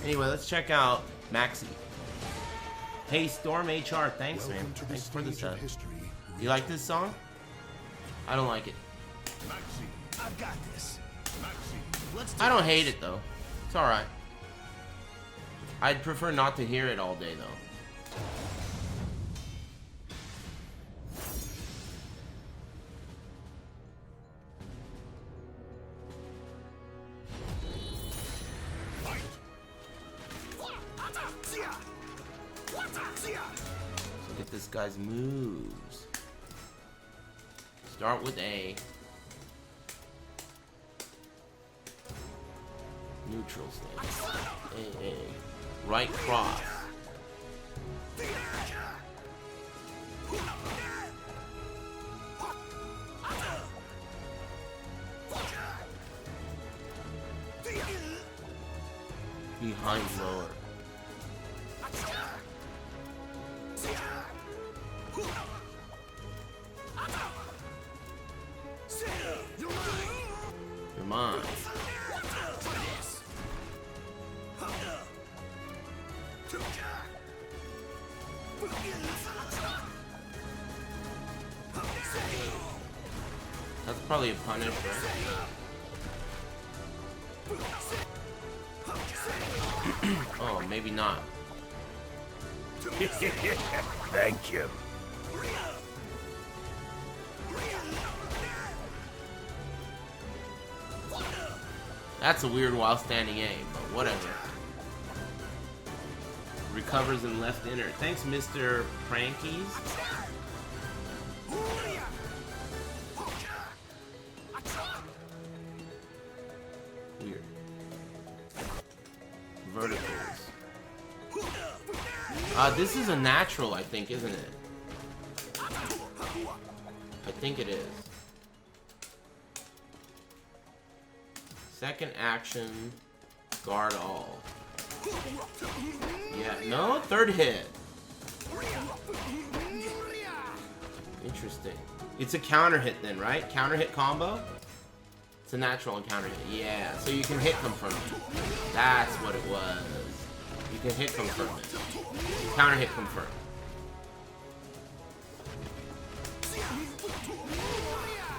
Anyway, let's check out Maxi. Hey, Storm HR, thanks, man. Thanks for the sub. You like this song? I don't like it. Maxi, I've got this. Maxi, let's do I don't hate it, though. It's alright. I'd prefer not to hear it all day, though. Look at this guy's moves. Start with A. Neutral stance. A. Right cross. Behind lower. You're mine. That's probably a punish, right? Oh, maybe not. Thank you. That's a weird while standing A, but whatever. Recovers in left inner. Thanks, Mr. Prankies. Weird. Verticals. This is a natural, I think, isn't it? I think it is. Second action, guard all. Yeah, no, third hit. Interesting. It's a counter hit then, right? Counter hit combo? It's a natural and counter hit. Yeah, so you can hit confirm it. That's what it was. You can hit confirm it. Counter hit confirm.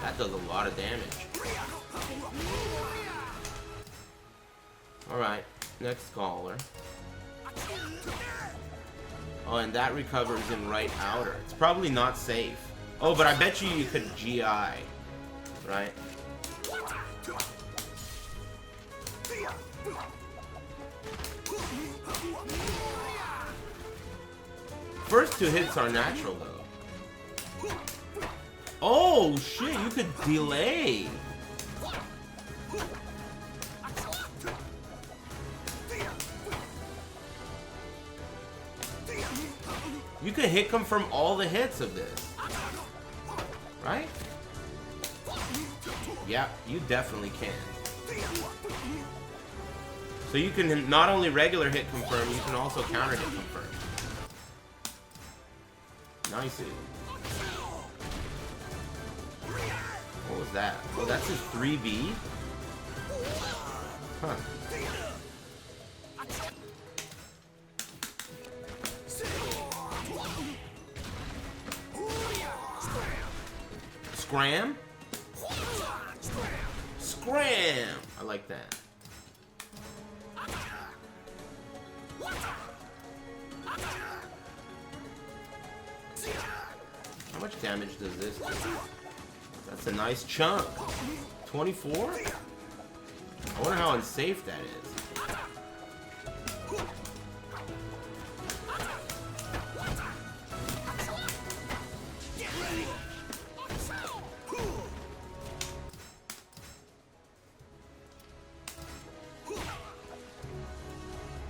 That does a lot of damage. Alright, next caller. Oh, and that recovers in right outer. It's probably not safe. Oh, but I bet you could GI. Right? First two hits are natural, though. Oh, shit, you could delay. You can hit confirm all the hits of this. Right? Yeah, you definitely can. So you can not only regular hit confirm, you can also counter hit confirm. Nice. What was that? Oh, that's his 3B? Huh. Scram? Scram! I like that. How much damage does this do? That's a nice chunk. 24? I wonder how unsafe that is.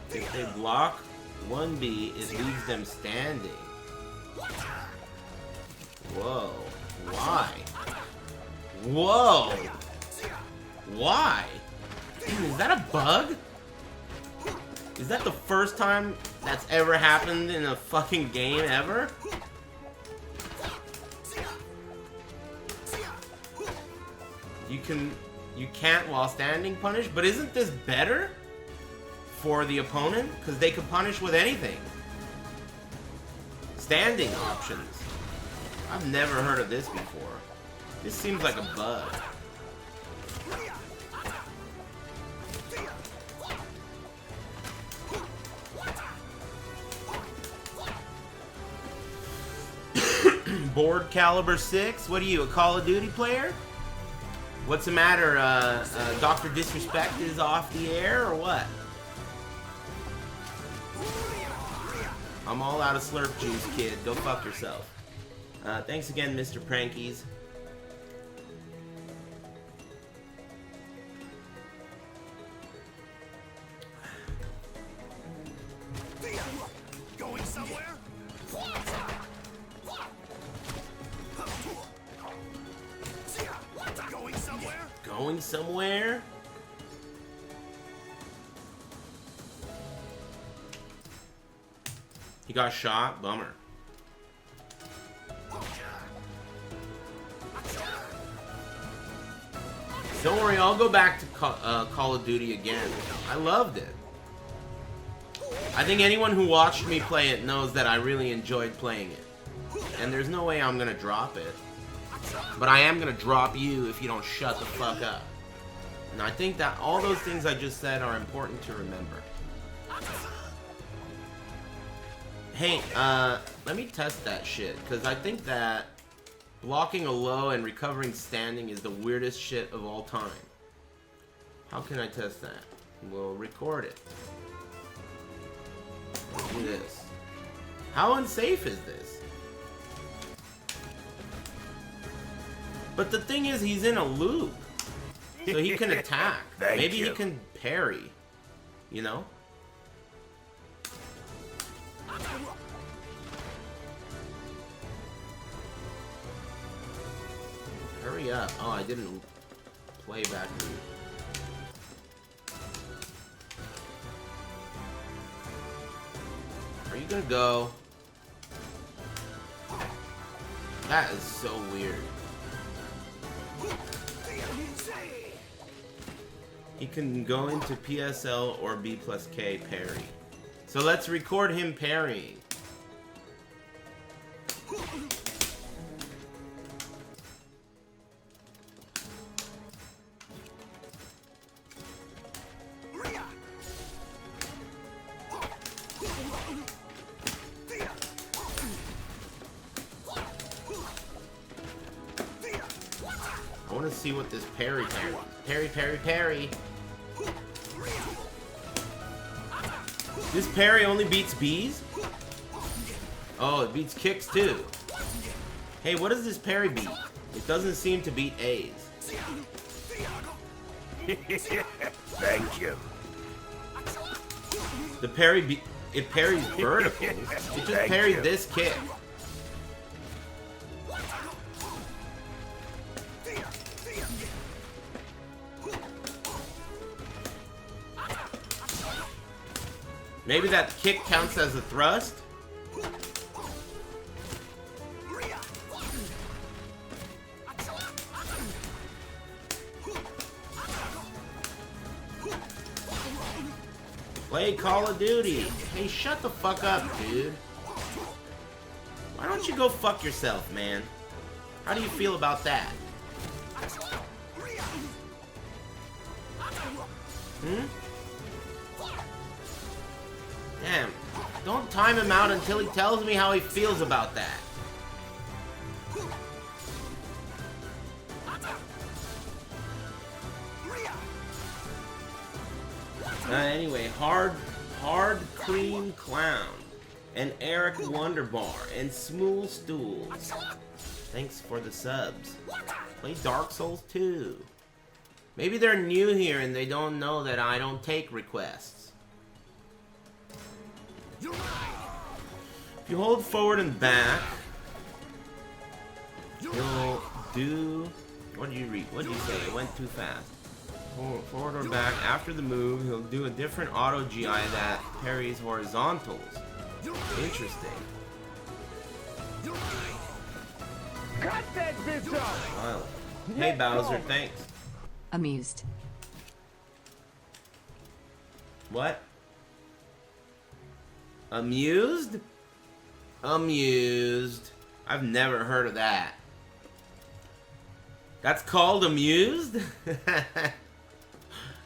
If they block 1B, it leaves them standing. Whoa. Why? Whoa! Why? Is that a bug? Is that the first time that's ever happened in a fucking game ever? You can't while standing punish, but isn't this better? for the opponent? Because they could punish with anything. Standing options. I've never heard of this before. This seems like a bug. Board Calibur 6? What are you, a Call of Duty player? What's the matter? Dr. Disrespect is off the air or what? I'm all out of slurp juice, kid. Go fuck yourself. Thanks again, Mr. Prankies. Going somewhere? Going somewhere? Going somewhere? He got shot? Bummer. Don't worry, I'll go back to Call of Duty again. I loved it. I think anyone who watched me play it knows that I really enjoyed playing it. And there's no way I'm gonna drop it. But I am gonna drop you if you don't shut the fuck up. And I think that all those things I just said are important to remember. Hey, let me test that shit, because I think that blocking a low and recovering standing is the weirdest shit of all time. How can I test that? We'll record it. Let's do this. How unsafe is this? But the thing is, he's in a loop. So he can attack. Maybe he can parry. You know? Hurry up. Oh, I didn't play back. Are you gonna go? That is so weird. He can go into PSL or B plus K parry. So let's record him parrying. I want to see what this parry. Parry. This parry only beats Bs? Oh, it beats kicks too. Hey, what does this parry beat? It doesn't seem to beat A's. Thank you. The parry it parries vertical. It just parried this kick. Maybe that kick counts as a thrust? Play Call of Duty. Hey, shut the fuck up, dude. Why don't you go fuck yourself, man? How do you feel about that? Damn. Don't time him out until he tells me how he feels about that. Anyway, hard cream clown, and Eric Wonderbar, and Smool Stools. Thanks for the subs. Play Dark Souls 2. Maybe they're new here and they don't know that I don't take requests. If you hold forward and back, you'll do... What did you read? What did you say? It went too fast. Forward or back after the move, he'll do a different auto GI that parries horizontals. Interesting. Cut that bitch off! Wow. Hey Bowser, thanks. Amused. What? Amused? Amused. I've never heard of that. That's called amused?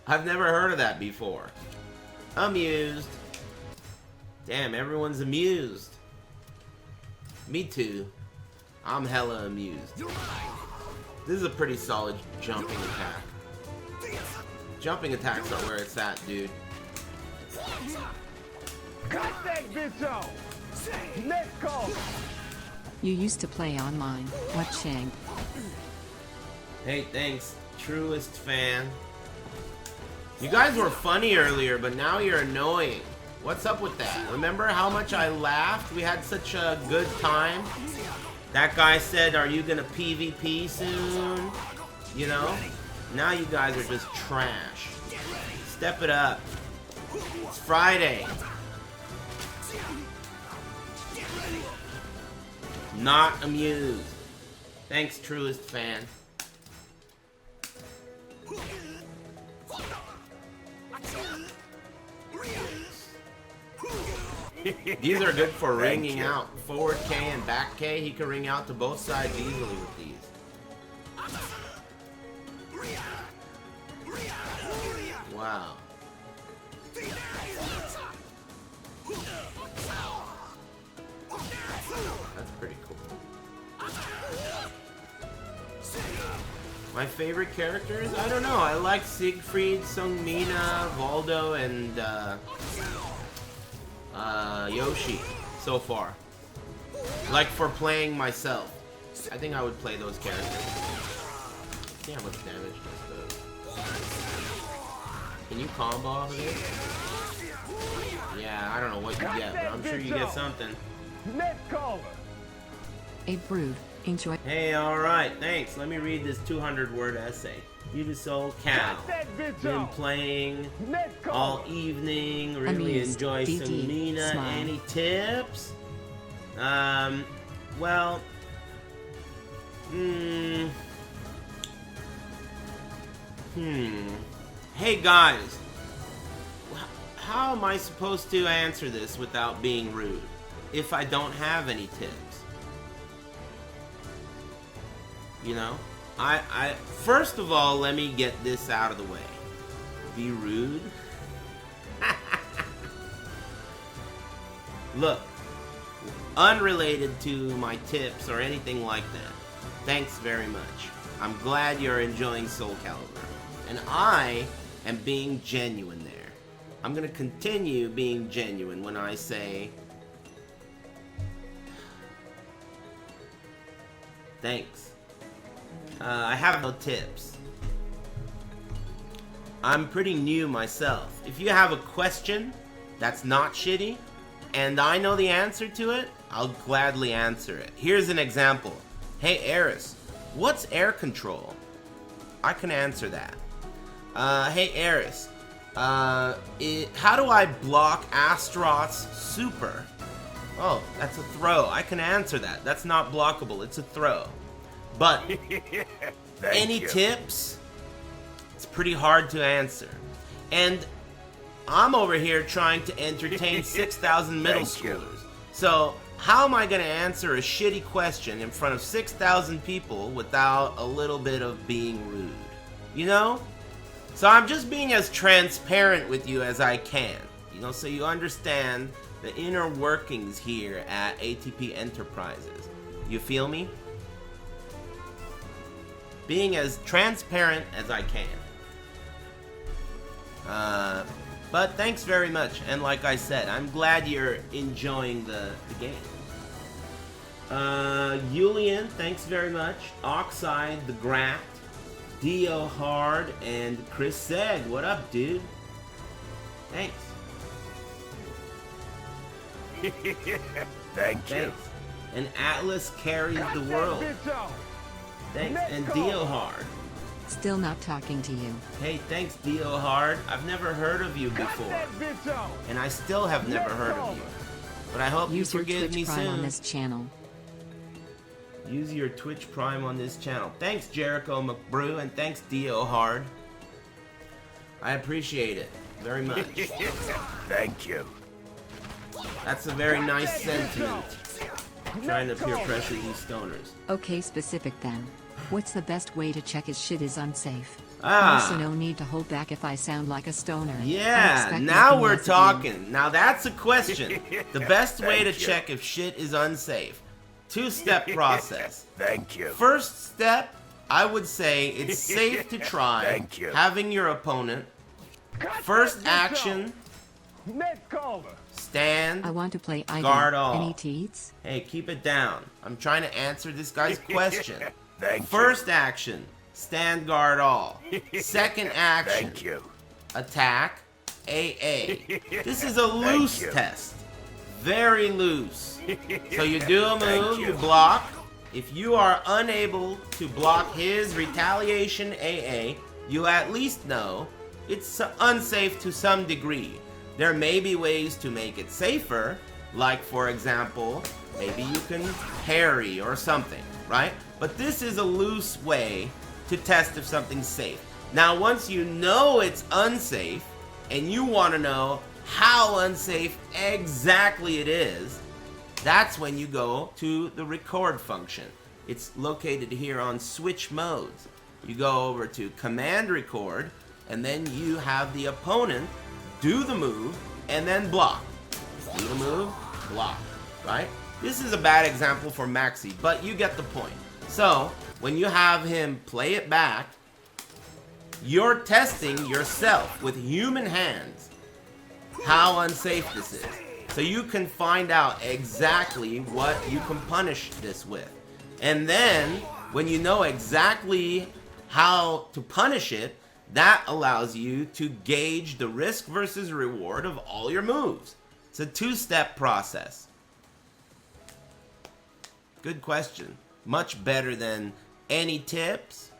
I've never heard of that before. Amused. Damn, everyone's amused. Me too. I'm hella amused. This is a pretty solid jumping attack. Jumping attacks are where it's at, dude. Cut that bitch off! Next call! You used to play online. What shank? Hey, thanks, truest fan. You guys were funny earlier, but now you're annoying. What's up with that? Remember how much I laughed? We had such a good time. That guy said, are you gonna PvP soon? You know? Now you guys are just trash. Step it up. It's Friday. Not amused. Thanks, truest fan. These are good for ringing out. Forward K and back K. He can ring out to both sides easily with these. Wow. That's pretty cool. My favorite characters? I don't know. I like Siegfried, Sung Mina, Valdo, and Yoshi so far. Like for playing myself. I think I would play those characters. See how much damage this does. Can you combo off of this? Yeah, I don't know what you get, but I'm sure you get something. Next caller! A brood. Enjoy. Hey, alright, thanks. Let me read this 200-word essay. Beautiful cow. Been playing all evening. Really Amused. enjoy DD. Samina. Smile. Any tips? Well... Hey guys, how am I supposed to answer this without being rude if I don't have any tips? You know? I first of all, let me get this out of the way. Be rude? Look, unrelated to my tips or anything like that, thanks very much. I'm glad you're enjoying Soul Calibur. And I am being genuine there. I'm gonna continue being genuine when I say thanks. I have no tips. I'm pretty new myself. If you have a question that's not shitty, and I know the answer to it, I'll gladly answer it. Here's an example. Hey Aris, what's air control? I can answer that. Hey Aris, how do I block Astaroth's super? Oh, that's a throw. I can answer that. That's not blockable, it's a throw. But, any tips? It's pretty hard to answer. And I'm over here trying to entertain 6,000 middle schoolers. So, how am I going to answer a shitty question in front of 6,000 people without a little bit of being rude? You know? So I'm just being as transparent with you as I can. You know, so you understand the inner workings here at ATP Enterprises. You feel me? Being as transparent as I can. But thanks very much, and like I said, I'm glad you're enjoying the game. Julian, thanks very much. Oxide, the Grat, Dio Hard, and Chris Seg. What up, dude? Thanks. Thank you. And Atlas carries the world. Thanks, and Dio Hard. Still not talking to you. Hey, thanks, Dio Hard. I've never heard of you before. And I still have never heard of you. But I hope Use you your forgive me Twitch Prime soon. on this channel. Use your Twitch Prime on this channel. Thanks, Jericho McBrew, and thanks, Dio Hard. I appreciate it very much. Thank you. That's a very nice sentiment. Trying to peer pressure these stoners. Okay, specific then. What's the best way to check his shit is unsafe? Ah. Also, no need to hold back if I sound like a stoner. I Yeah, expect now nothing we're less of you. talking. Now that's a question. The best way to check if shit is unsafe. Two-step process. Thank you. First step, I would say it's safe to try Thank you. having your opponent. First action, stand. I want to play Ivy. Guard all. Any teats? Hey, keep it down. I'm trying to answer this guy's question. Thank First action, stand guard all. Second action, Thank you. attack, AA. This is a loose you. test. Very loose. So you do a move, you block. If you are unable to block his retaliation AA, you at least know it's unsafe to some degree. There may be ways to make it safer, like for example, maybe you can parry or something, right? But this is a loose way to test if something's safe. Now, once you know it's unsafe, and you want to know how unsafe exactly it is, that's when you go to the record function. It's located here on switch modes. You go over to command record, and then you have the opponent do the move, and then block. Do the move, block, right? This is a bad example for Maxi, but you get the point. So, when you have him play it back, you're testing yourself with human hands how unsafe this is. So you can find out exactly what you can punish this with. And then, when you know exactly how to punish it, that allows you to gauge the risk versus reward of all your moves. It's a two-step process. Good question. Much better than any tips.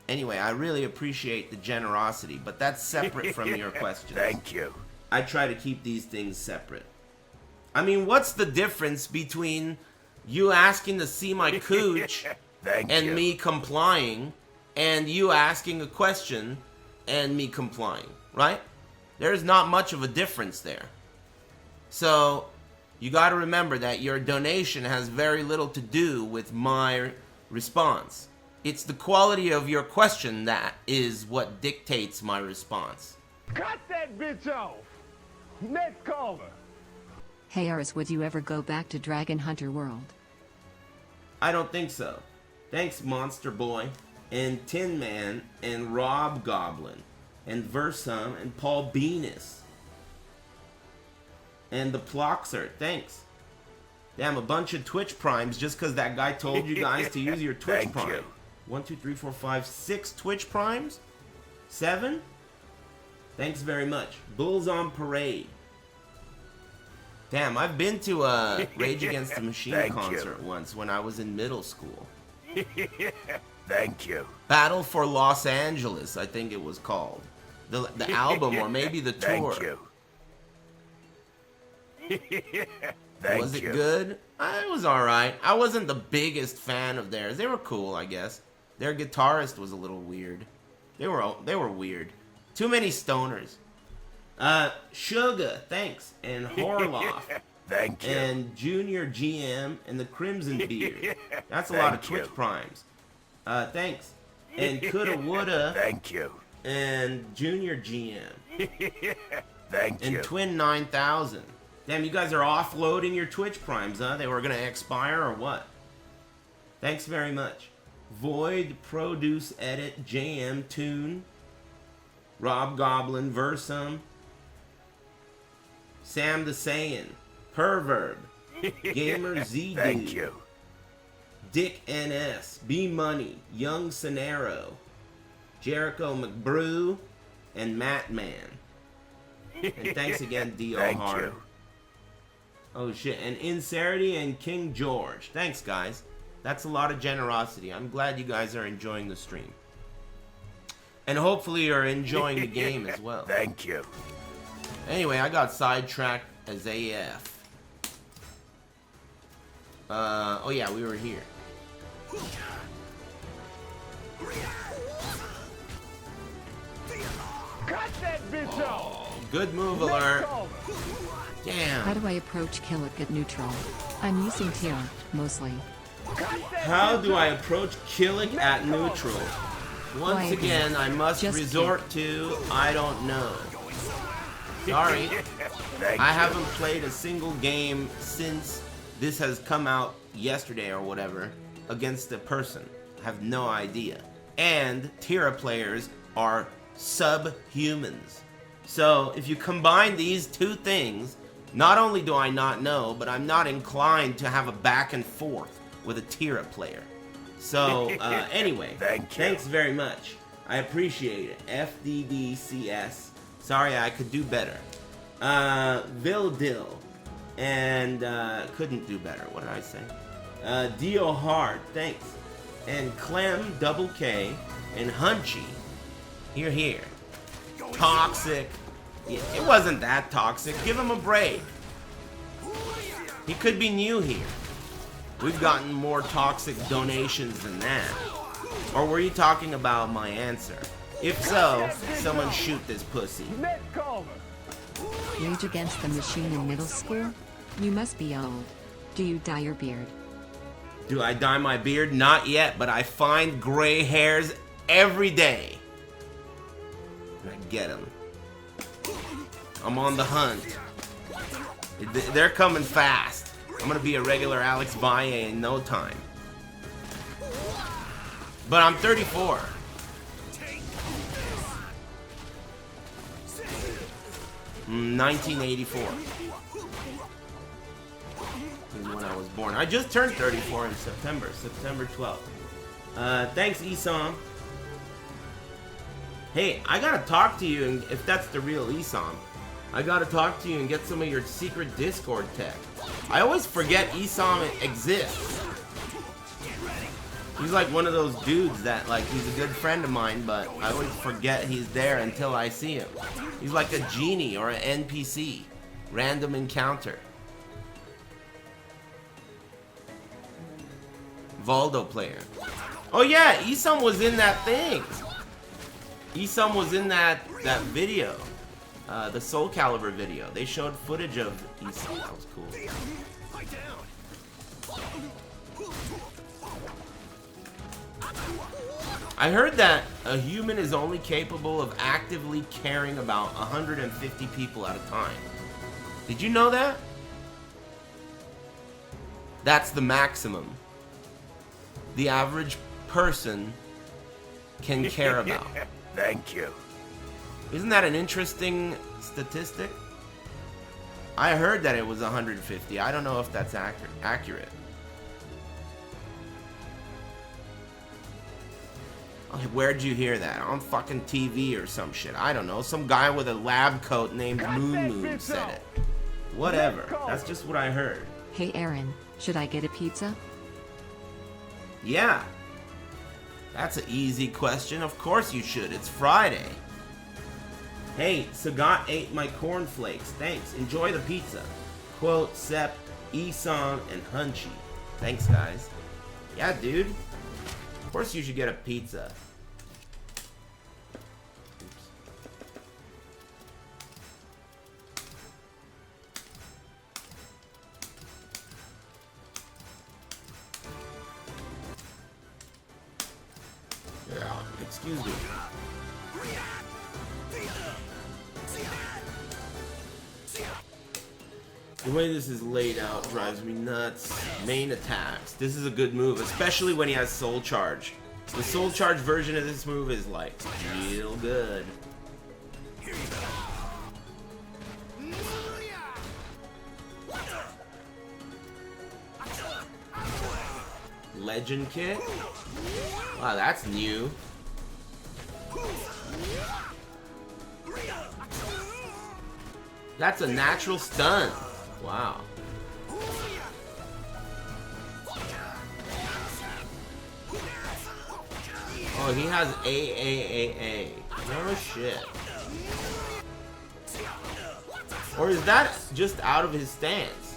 Anyway, I really appreciate the generosity, but that's separate from your questions. Thank you. I try to keep these things separate. I mean, what's the difference between you asking to see my cooch and me complying, and you asking a question and me complying, right? There's not much of a difference there. So, you gotta remember that your donation has very little to do with my response. It's the quality of your question that is what dictates my response. Cut that bitch off. Next caller. Hey Aris, would you ever go back to Dragon Hunter World? I don't think so. Thanks, Monster Boy, and Tin Man, and Rob Goblin, and Versum, and Paul Venus, and the Ploxer. Thanks. Damn, a bunch of Twitch Primes just because that guy told you guys to use your Twitch Thank Prime. you. 1, 2, 3, 4, 5, 6 Twitch Primes? 7? Thanks very much. Bulls on Parade. Damn, I've been to a Rage Against the Machine Thank concert you. once when I was in middle school. Thank you. Battle for Los Angeles, I think it was called. The album, or maybe the tour. Thank you. Thank Was it you. good? It was alright. I wasn't the biggest fan of theirs. They were cool, I guess. Their guitarist was a little weird. They were weird. Too many stoners. Sugar, thanks. And Horloff. Thank you. And Junior GM and the Crimson Beard. That's a lot of Thank Twitch you. Primes. Thanks. And Coulda Woulda Thank you. and Junior GM. Thank And you. Twin 9000. Damn, you guys are offloading your Twitch Primes, huh? They were gonna expire or what? Thanks very much. Void, Produce, Edit, JM, Tune, Rob Goblin, Versum, Sam the Saiyan, Perverb, Gamer Z Thank Dude, you. Dick NS, B Money, Young Sonero, Jericho McBrew, and Matt Man. And thanks again, D.O. Thank Hard. you. Oh shit, and Incerity and King George. Thanks, guys. That's a lot of generosity. I'm glad you guys are enjoying the stream. And hopefully you're enjoying the game as well. Thank you. Anyway, I got sidetracked as AF. Oh yeah, we were here. Cut that bitch off. Good move alert. How Damn. do I approach Killick at neutral? I'm using Tier, mostly. How do I approach Killick at neutral? Once Quiet. again, I must Just resort to I don't know. Sorry. I haven't played a single game since this has come out yesterday or whatever against a person. I have no idea. And Tira players are subhumans. So if you combine these two things, not only do I not know, but I'm not inclined to have a back and forth with a Tira player. So anyway, thanks very much. I appreciate it. FDDCS. Sorry, I could do better. Vildil. And couldn't do better. What did I say? Dio Hard. Thanks. And Clem Double K. And Hunchy. Here. Toxic. Yeah, it wasn't that toxic. Give him a break. He could be new here. We've gotten more toxic donations than that. Or were you talking about my answer? If so, someone shoot this pussy. Rage Against the Machine in middle school? You must be old. Do you dye your beard? Do I dye my beard? Not yet, but I find gray hairs every day. And I get them. I'm on the hunt. They're coming fast. I'm gonna be a regular Alex Valle in no time. But I'm 34. Mm, 1984. Is when I was born. I just turned 34 in September 12th. Thanks, Esam. Hey, I gotta talk to you, and if that's the real Esam, I gotta talk to you and get some of your secret Discord tech. I always forget Esam exists. He's like one of those dudes that, like, he's a good friend of mine, but I always forget he's there until I see him. He's like a genie or an NPC. Random encounter. Valdo player. Oh yeah, Esam was in that thing. Esam was in that video. The Soul Calibur video. They showed footage of Esam. That was cool. I heard that a human is only capable of actively caring about 150 people at a time. Did you know that? That's the maximum the average person can care about. Thank you. Isn't that an interesting statistic? I heard that it was 150. I don't know if that's accurate. Where'd you hear that? On fucking TV or some shit. I don't know. Some guy with a lab coat named Moon said it. Whatever. That's just what I heard. Hey Aaron, should I get a pizza? Yeah. That's an easy question. Of course you should. It's Friday. Hey, Sagat ate my cornflakes. Thanks. Enjoy the pizza. Quote, Sep, Esam, and Hunchy. Thanks, guys. Yeah, dude. Of course you should get a pizza. Oops. Yeah, excuse me. The way this is laid out drives me nuts. Main attacks. This is a good move, especially when he has Soul Charge. The Soul Charge version of this move is like real good. Legend kick? Wow, that's new. That's a natural stun. Wow. Oh, he has AAAA. No shit. Or is that just out of his stance?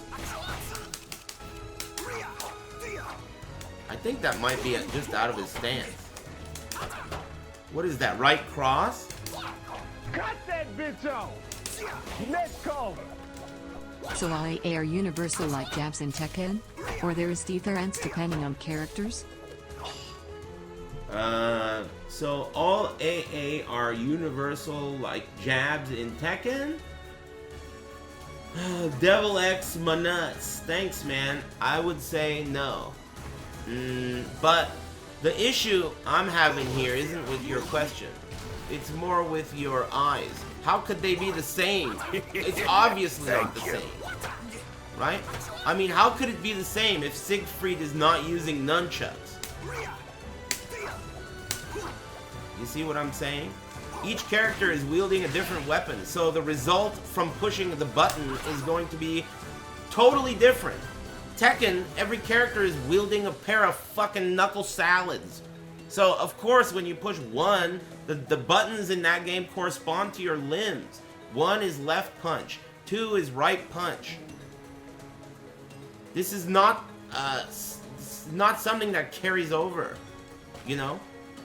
I think that might be just out of his stance. What is that, right cross? Cut that bitch off! Let's go. So AA are universal like jabs in Tekken? Or there is difference depending on characters? So all AA are universal like jabs in Tekken? Devil X my nuts. Thanks, man. I would say no. But the issue I'm having here isn't with your question. It's more with your eyes. How could they be the same? It's obviously not the same. Right? I mean, how could it be the same if Siegfried is not using nunchucks? You see what I'm saying? Each character is wielding a different weapon, so the result from pushing the button is going to be totally different. Tekken, every character is wielding a pair of fucking knuckle salads. So, of course, when you push one, the buttons in that game correspond to your limbs. One is left punch, two is right punch. This is not something that carries over, you know?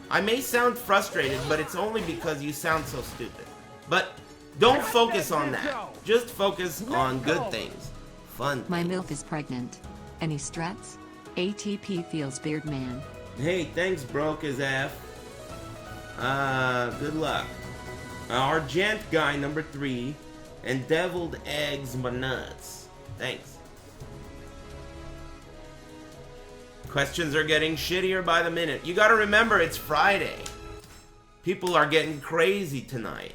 I may sound frustrated, but it's only because you sound so stupid. But don't focus on that. Just focus on good things. Fun My things. MILF is pregnant. Any strats? ATP feels beard man. Hey, thanks, broke as F. Good luck. Argent guy number 3. And deviled eggs my nuts. Thanks. Questions are getting shittier by the minute. You gotta remember, it's Friday. People are getting crazy tonight.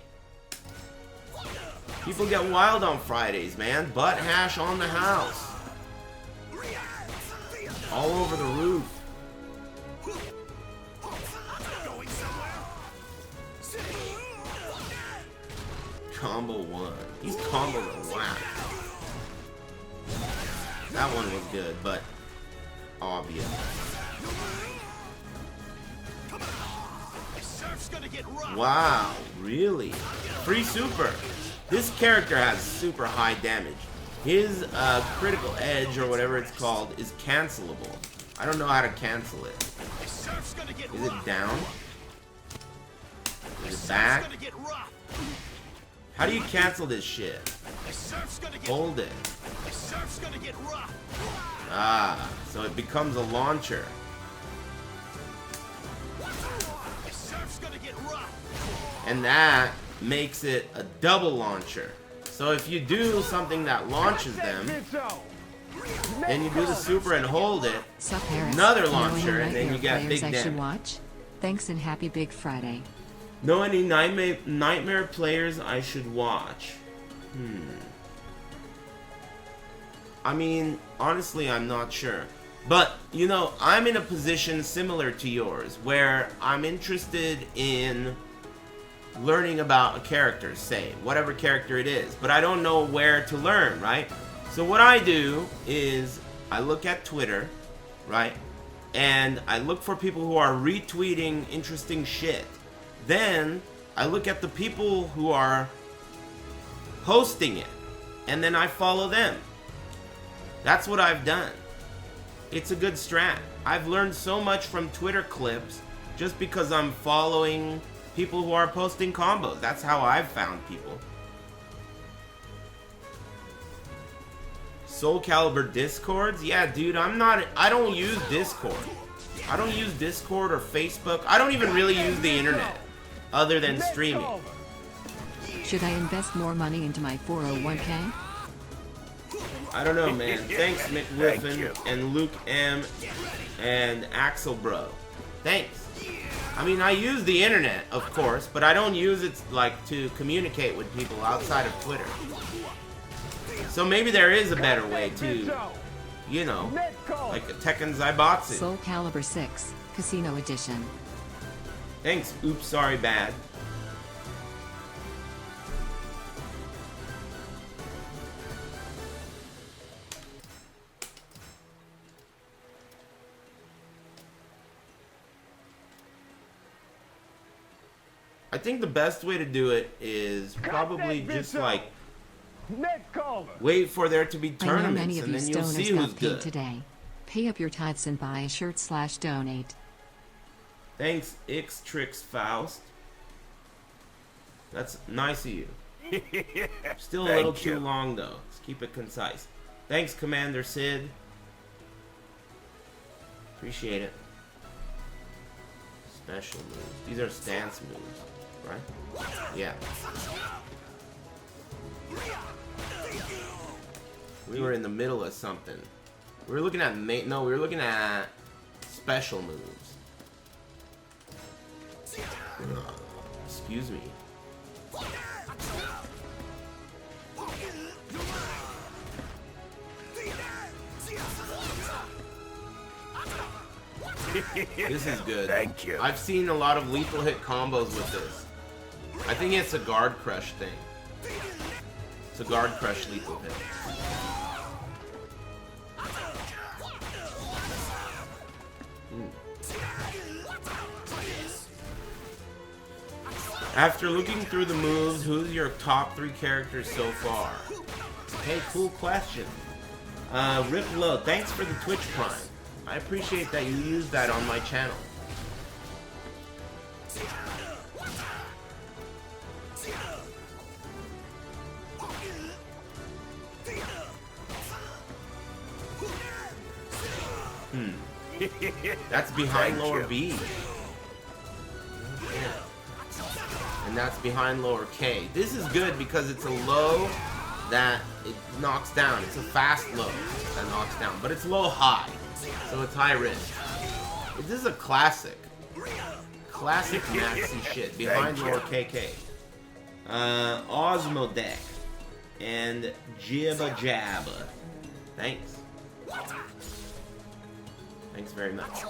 People get wild on Fridays, man. Butt hash on the house. All over the roof. Combo 1. He's combo the whack. That one was good, but obvious. Wow, really? Free super. This character has super high damage. His critical edge, or whatever it's called, is cancelable. I don't know how to cancel it. Is it down? Is it back? How do you cancel this shit? Hold it. Ah, so it becomes a launcher. And that makes it a double launcher. So if you do something that launches them, then you do the super and hold it, Sup, Aris? another launcher, and then you get players big I should damage. watch? Thanks and happy Big Friday. Know any nightmare players I should watch? I mean, honestly, I'm not sure. But, you know, I'm in a position similar to yours, where I'm interested in learning about a character, say, whatever character it is, but I don't know where to learn, right? So what I do is I look at Twitter, right? And I look for people who are retweeting interesting shit. Then I look at the people who are posting it, and then I follow them. That's what I've done. It's a good strat. I've learned so much from Twitter clips just because I'm following people who are posting combos. That's how I've found people. Soul Calibur Discords? Yeah, dude, I don't use Discord. I don't use Discord or Facebook. I don't even really use the internet other than streaming. Should I invest more money into my 401k? I don't know, man. Thanks, McWiffin and Luke M and Axel Bro. Thanks. I mean, I use the internet, of course, but I don't use it like to communicate with people outside of Twitter. So maybe there is a better way to, you know, like a Tekken Zaibatsu. Soul Calibur 6, Casino Edition. Thanks, oops, sorry, bad. I think the best way to do it is probably just like wait for there to be I know tournaments many of and you then you'll see stoners who's got paid good. today. Pay up your tithes and buy a shirt/donate. Thanks, Ixtrix Faust. That's nice of you. Still a little too long, though. Let's keep it concise. Thanks, Commander Sid. Appreciate it. Special moves. These are stance moves, right? Yeah. We were in the middle of something. We were looking at we were looking at special moves. Excuse me. This is good. Thank you. I've seen a lot of lethal hit combos with this. I think it's a guard crush thing. It's a guard crush lethal hit. After looking through the moves, who's your top 3 characters so far? Hey, cool question. Rip Low, thanks for the Twitch Prime. I appreciate that you use that on my channel. That's behind lower B. Yeah. And that's behind lower K. This is good because it's a low that it knocks down. It's a fast low that knocks down, but it's low high, so it's high risk. This is a classic. Classic Maxi shit. Behind lower KK. Osmodek and Jibba Jabba. Thanks. Thanks very much.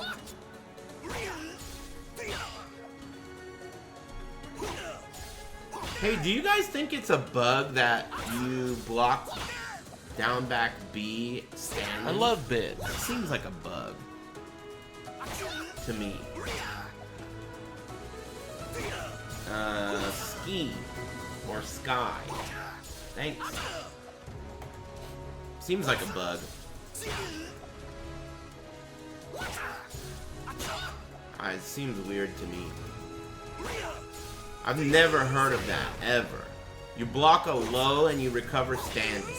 Hey, do you guys think it's a bug that you block down back B standing? I love bids. It seems like a bug to me. Ski or Sky. Thanks. Seems like a bug. It seems weird to me. I've never heard of that, ever. You block a low and you recover standing.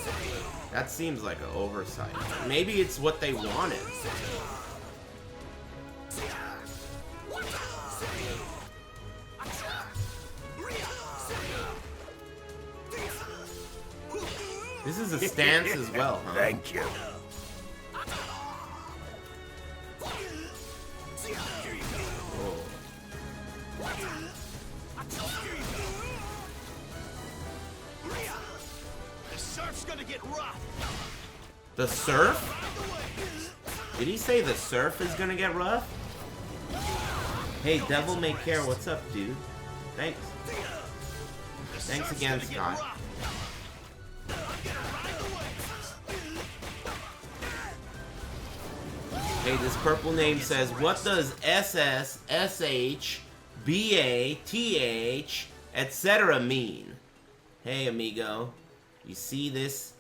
That seems like an oversight. Maybe it's what they wanted. This is a stance as well, huh? Thank you. The surf? Did he say the surf is gonna get rough? Hey, Devil May Care, what's up, dude? Thanks. Thanks again, Scott. Hey, this purple name says, what does SS, SH, BA, TH, etc. mean? Hey, amigo. You see this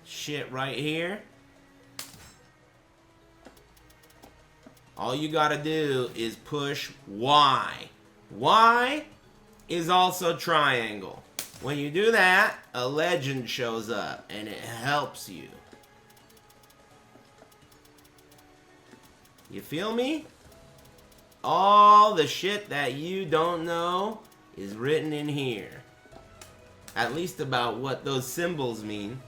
shit right here? All you gotta do is push Y. Y is also triangle. When you do that, a legend shows up and it helps you. You feel me? All the shit that you don't know is written in here. At least about what those symbols mean.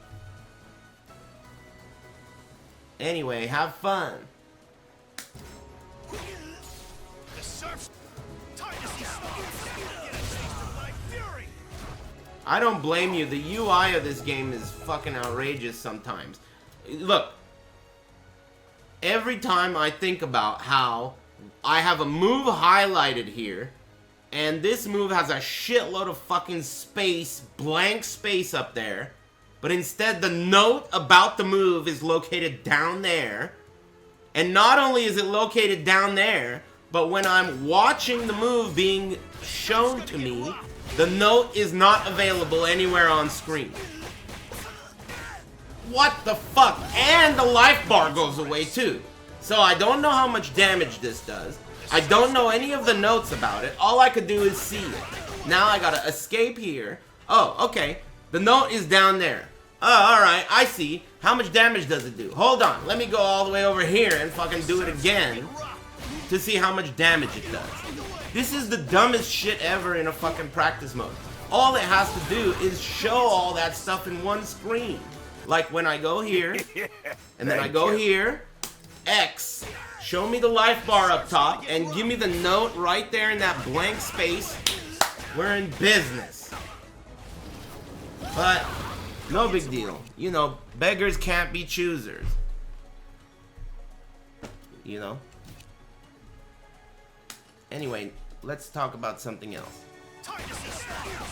Anyway, have fun. I don't blame you. The UI of this game is fucking outrageous sometimes. Look, every time I think about how I have a move highlighted here, and this move has a shitload of fucking space, blank space up there, but instead the note about the move is located down there, and not only is it located down there, but when I'm watching the move being shown to me, the note is not available anywhere on screen. What the fuck? And the life bar goes away too. So I don't know how much damage this does. I don't know any of the notes about it. All I could do is see it. Now I gotta escape here, Oh, okay. The note is down there. Oh, alright, I see. How much damage does it do? Hold on, let me go all the way over here and fucking do it again to see how much damage it does. This is the dumbest shit ever in a fucking practice mode. All it has to do is show all that stuff in one screen. Like when I go here, and then I go here, X, show me the life bar up top, and give me the note right there in that blank space. We're in business. But, no big deal. You know, beggars can't be choosers. You know? Anyway, let's talk about something else.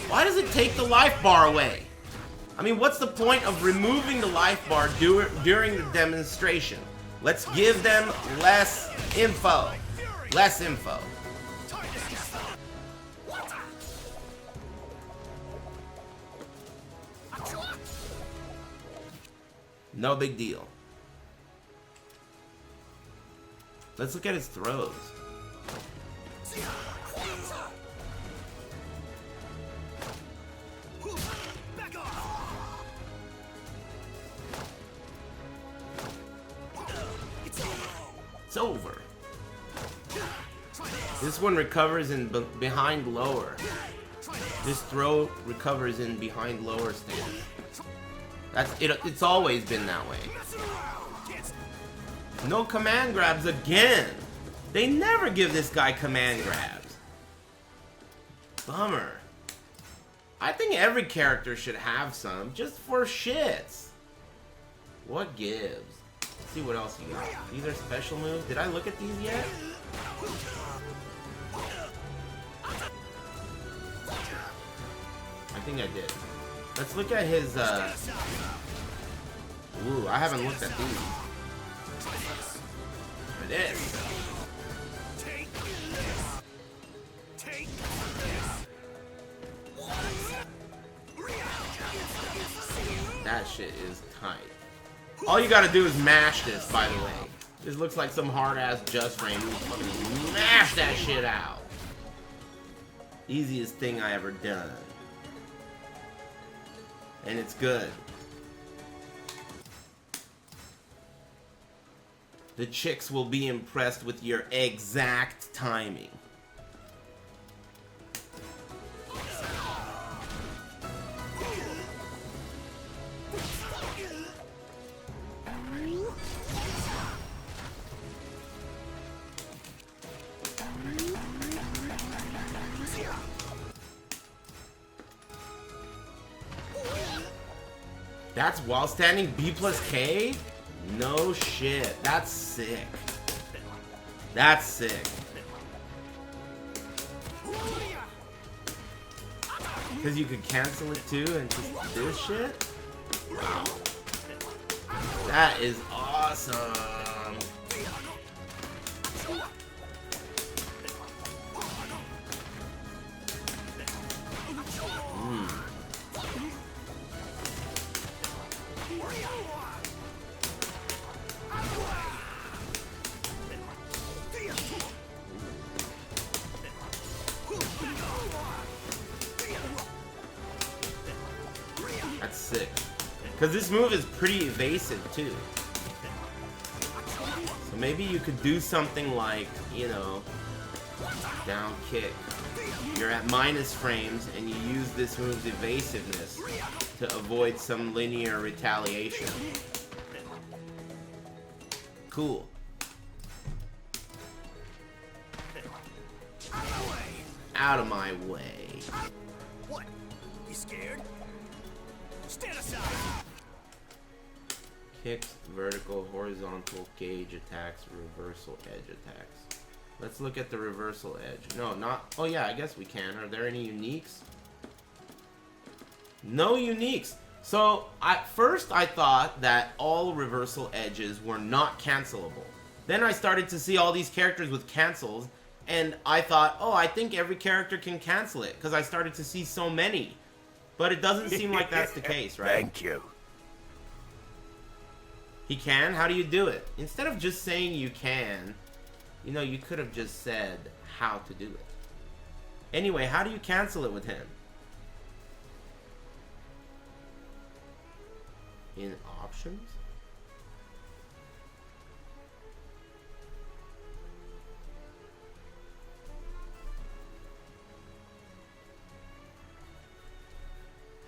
Why does it take the life bar away? I mean, what's the point of removing the life bar during the demonstration? Let's give them less info. Less info. No big deal. Let's look at his throws. It's over. This one recovers in behind lower. This throw recovers in behind lower stance. That's it. It's always been that way. No command grabs again. They never give this guy command grabs. Bummer. I think every character should have some, just for shits. What gives? Let's see what else you got. These are special moves. Did I look at these yet? I think I did. Let's look at his, Ooh, I haven't looked at these. For this. That shit is tight. All you gotta do is mash this, by the way. This looks like some hard-ass just frame. You fucking mash that shit out. Easiest thing I ever done. And it's good. The chicks will be impressed with your exact timing. That's while standing B plus K? No shit. That's sick. That's sick. Because you could cancel it too and just do this shit? Wow. That is awesome. That's sick. Because this move is pretty evasive too. So maybe you could do something like, you know, down kick. You're at minus frames and you use this move's evasiveness to avoid some linear retaliation. Cool. Out of my way. What? You scared? Stand aside. Kicks, vertical, horizontal, gauge attacks, reversal edge attacks. Let's look at the reversal edge. No, not... Oh yeah, I guess we can. Are there any uniques? No uniques. So, at first I thought that all reversal edges were not cancelable. Then I started to see all these characters with cancels, and I thought, oh, I think every character can cancel it, because I started to see so many. But it doesn't seem like that's the case, right? Thank you. He can? How do you do it? Instead of just saying you can, you know, you could have just said how to do it. Anyway, how do you cancel it with him? In options?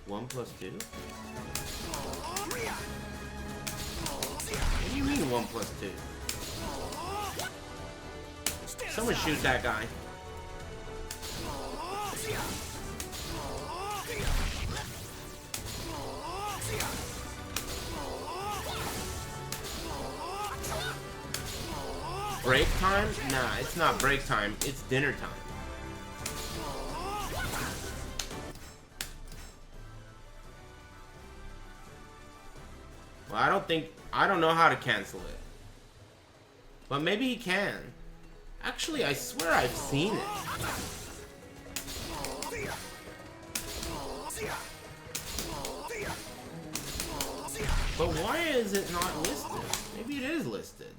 One plus two? What do you mean 1 plus 2? Someone shoot that guy. Break time? Nah, it's not break time. It's dinner time. Well, I don't know how to cancel it. But maybe he can. Actually, I swear I've seen it. But why is it not listed? Maybe it is listed.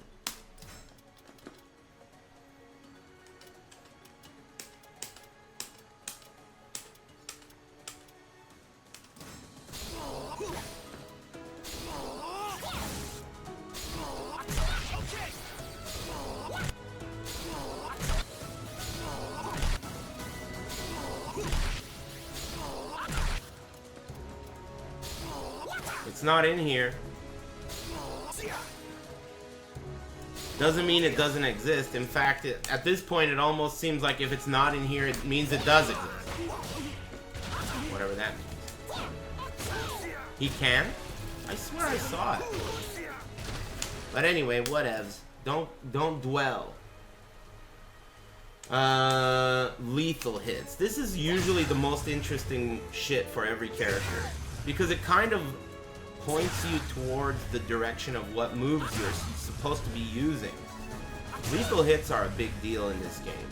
It's not in here. Doesn't mean it doesn't exist. In fact, at this point, it almost seems like if it's not in here, it means it does exist. Whatever that means. He can? I swear I saw it. But anyway, whatevs. Don't dwell. Lethal hits. This is usually the most interesting shit for every character. Because it kind of points you towards the direction of what moves you're supposed to be using. Lethal hits are a big deal in this game.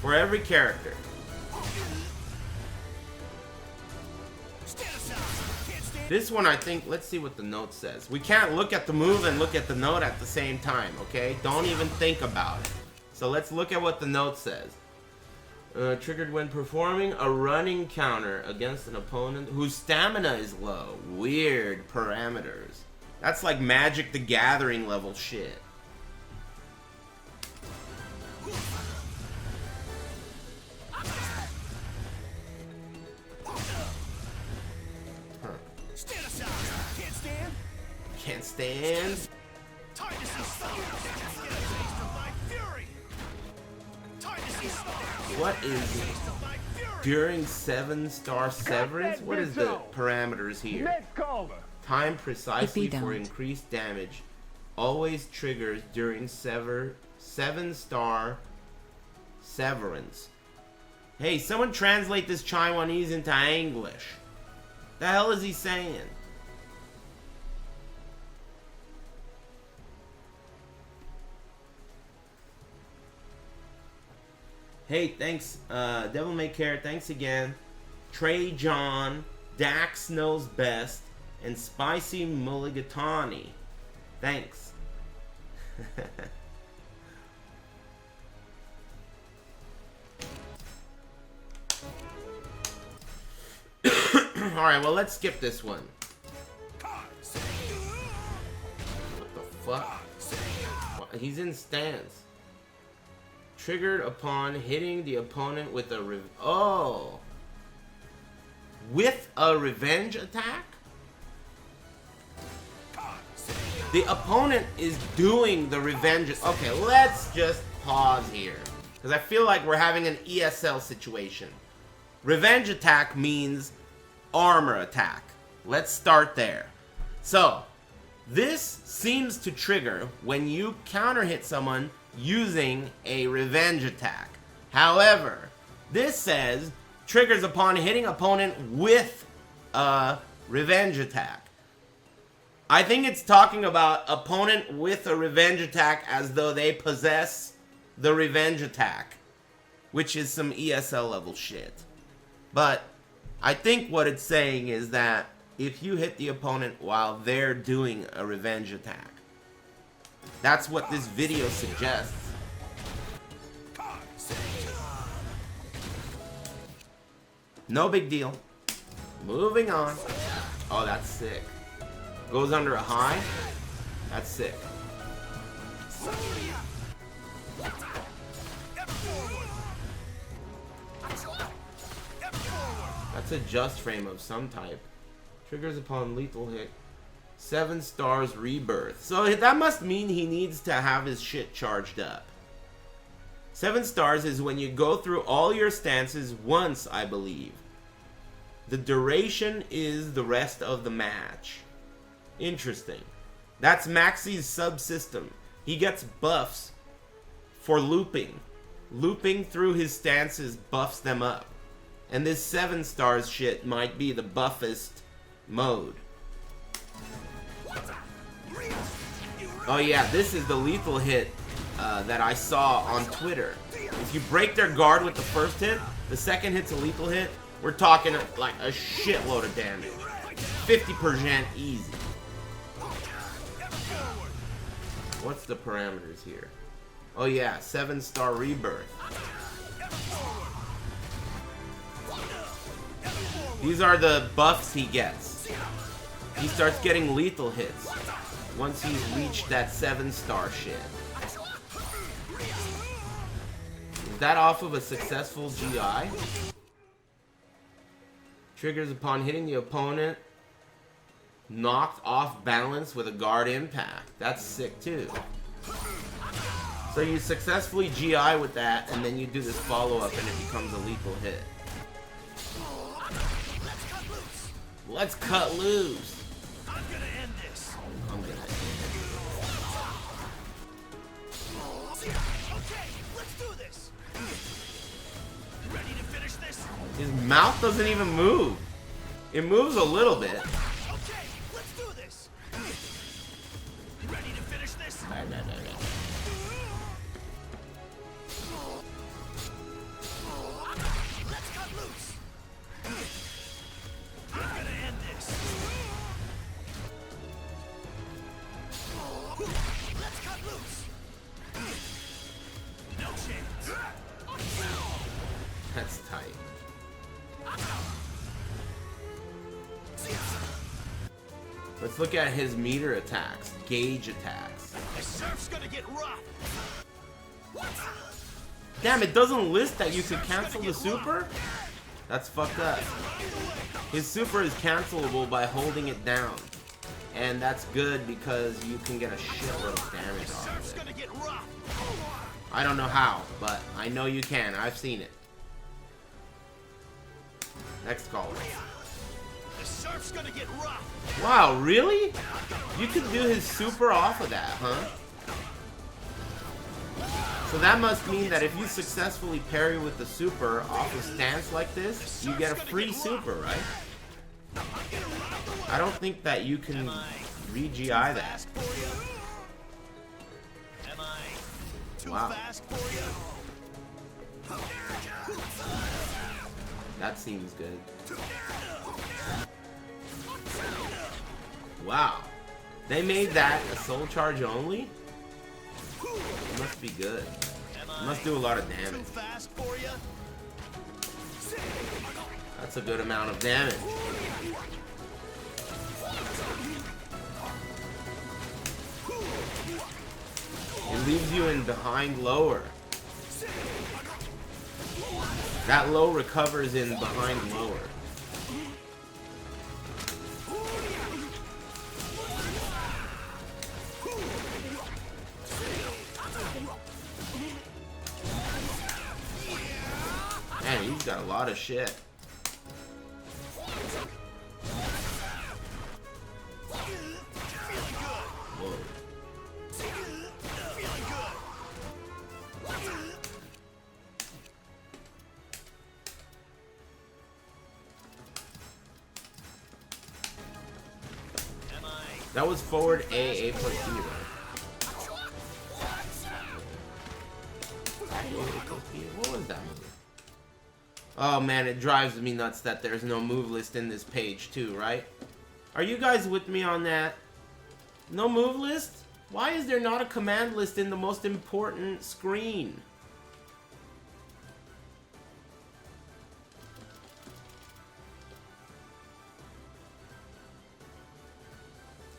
For every character. This one, I think, let's see what the note says. We can't look at the move and look at the note at the same time, okay? Don't even think about it. So let's look at what the note says. Triggered when performing a running counter against an opponent whose stamina is low. Weird parameters. That's like Magic the Gathering level shit. Huh. Can't stand. What is during 7-star severance? What is the parameters here? Time precisely for increased damage. Always triggers during 7-star severance. Hey, someone translate this Taiwanese into English. The hell is he saying? Hey, thanks, Devil May Care, thanks again. Trey John, Dax Knows Best, and Spicy Mulligatawny. Thanks. Alright, well, let's skip this one. What the fuck? He's in stance. Triggered upon hitting the opponent with a with a revenge attack? The opponent is doing the revenge. Okay, let's just pause here. Because I feel like we're having an ESL situation. Revenge attack means armor attack. Let's start there. So, this seems to trigger when you counter hit someone using a revenge attack. However, this says triggers upon hitting opponent with a revenge attack. I think it's talking about opponent with a revenge attack as though they possess the revenge attack, which is some ESL level shit. But I think what it's saying is that if you hit the opponent while they're doing a revenge attack, that's what this video suggests. No big deal. Moving on. Oh, that's sick. Goes under a high. That's sick. That's a just frame of some type. Triggers upon lethal hit. 7 stars rebirth. So that must mean he needs to have his shit charged up. 7 stars is when you go through all your stances once, I believe. The duration is the rest of the match. Interesting. That's Maxi's subsystem. He gets buffs for looping. Looping through his stances buffs them up. And this 7 stars shit might be the buffest mode. Oh yeah, this is the lethal hit that I saw on Twitter. If you break their guard with the first hit, the second hit's a lethal hit. We're talking like a shitload of damage. 50% easy. What's the parameters here? Oh yeah, 7-star rebirth. These are the buffs he gets. He starts getting lethal hits once he's reached that 7-star shit. Is that off of a successful GI? Triggers upon hitting the opponent. Knocked off balance with a guard impact. That's sick too. So you successfully GI with that, and then you do this follow-up and it becomes a lethal hit. Let's cut loose. I'm gonna end this. I'm gonna end Okay, let's do this. Ready to finish this? it. His mouth doesn't even move. It moves a little bit. Okay, let's do this. Ready to finish this? Let's cut loose. I'm gonna end this. Let's cut loose. No chance. That's tight. Let's look at his meter attacks, gauge attacks. The surf's gonna get rough. Damn, it doesn't list that you can cancel the super? That's fucked up. His super is cancelable by holding it down. And that's good because you can get a shitload of damage off Surf's of it. gonna get rough. I don't know how, but I know you can. I've seen it. Next caller. The surf's gonna get rough. Wow, really? You can do his super off of that, huh? So that must mean that if you successfully parry with the super off a stance like this, you get a free super, right? I don't think that you can re-GI that. Fast for you? Am I too Wow. fast for you? That seems good. Wow. They made that a soul charge only? It must be good. It must do a lot of Too damage. fast for you? That's a good amount of damage. It leaves you in behind lower. That low recovers in behind lower. Man, he's got a lot of shit. Whoa. That was forward A plus B, right? What was that movie? Oh man, it drives me nuts that there's no move list in this page too, right? Are you guys with me on that? No move list? Why is there not a command list in the most important screen?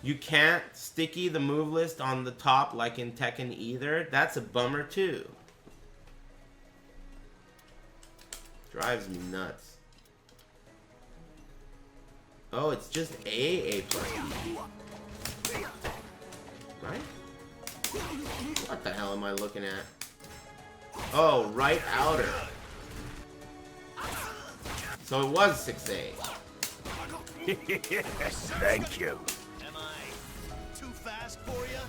You can't sticky the move list on the top like in Tekken either. That's a bummer too. Drives me nuts. Oh, it's just A plus B. Right? What the hell am I looking at? Oh, right outer. So it was 6A. Thank you. Am I too fast for you?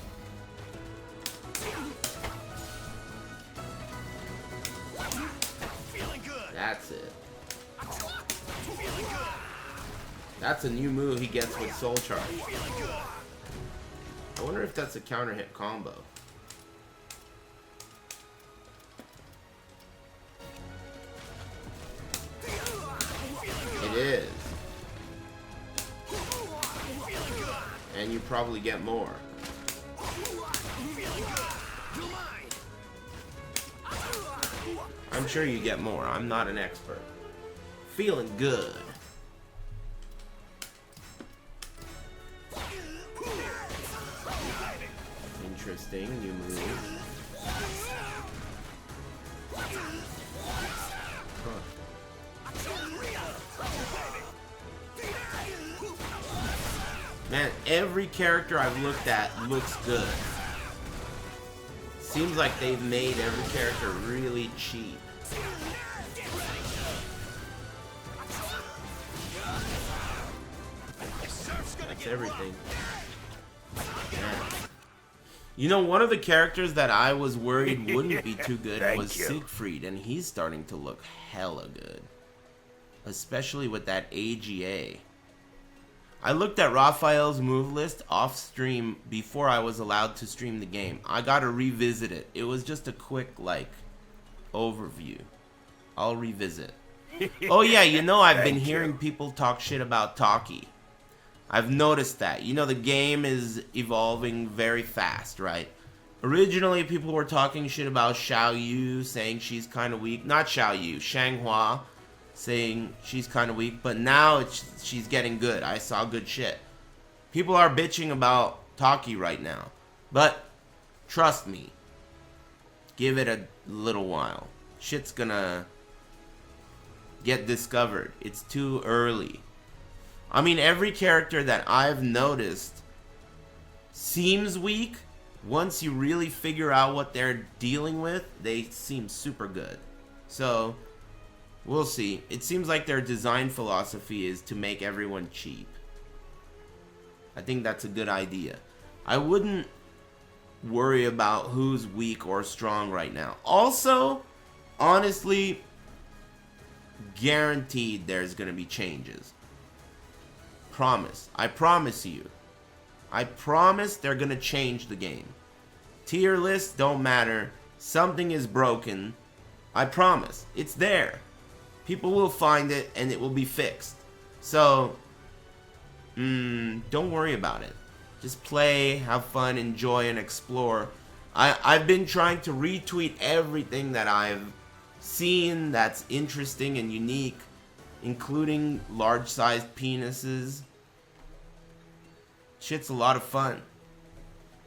Feeling good. That's it. Feeling good. That's a new move he gets with Soul Charge. Feeling good. I wonder if that's a counter hit combo. It is. And you probably get more. I'm sure you get more. I'm not an expert. Feeling good. Interesting new move. Man, every character I've looked at looks good. Seems like they've made every character really cheap. That's everything. Man. You know, one of the characters that I was worried wouldn't be too good was Siegfried, and he's starting to look hella good. Especially with that AGA. I looked at Raphael's move list off stream before I was allowed to stream the game. I gotta revisit it. It was just a quick, like, overview. I'll revisit. Oh yeah, you know I've been hearing people talk shit about Taki. I've noticed that. You know, the game is evolving very fast, right? Originally, people were talking shit about Xiao Yu, saying she's kind of weak. Not Xiao Yu, Shanghua, saying she's kind of weak. But now she's getting good. I saw good shit. People are bitching about Taki right now. But trust me, give it a little while. Shit's gonna get discovered. It's too early. I mean, every character that I've noticed seems weak. Once you really figure out what they're dealing with, they seem super good. So, we'll see. It seems like their design philosophy is to make everyone cheap. I think that's a good idea. I wouldn't worry about who's weak or strong right now. Also, honestly, guaranteed there's going to be changes. Promise. I promise you. I promise they're gonna change the game. Tier lists don't matter. Something is broken. I promise. It's there. People will find it and it will be fixed. So, don't worry about it. Just play, have fun, enjoy, and explore. I've been trying to retweet everything that I've seen that's interesting and unique, including large-sized penises. Shit's a lot of fun.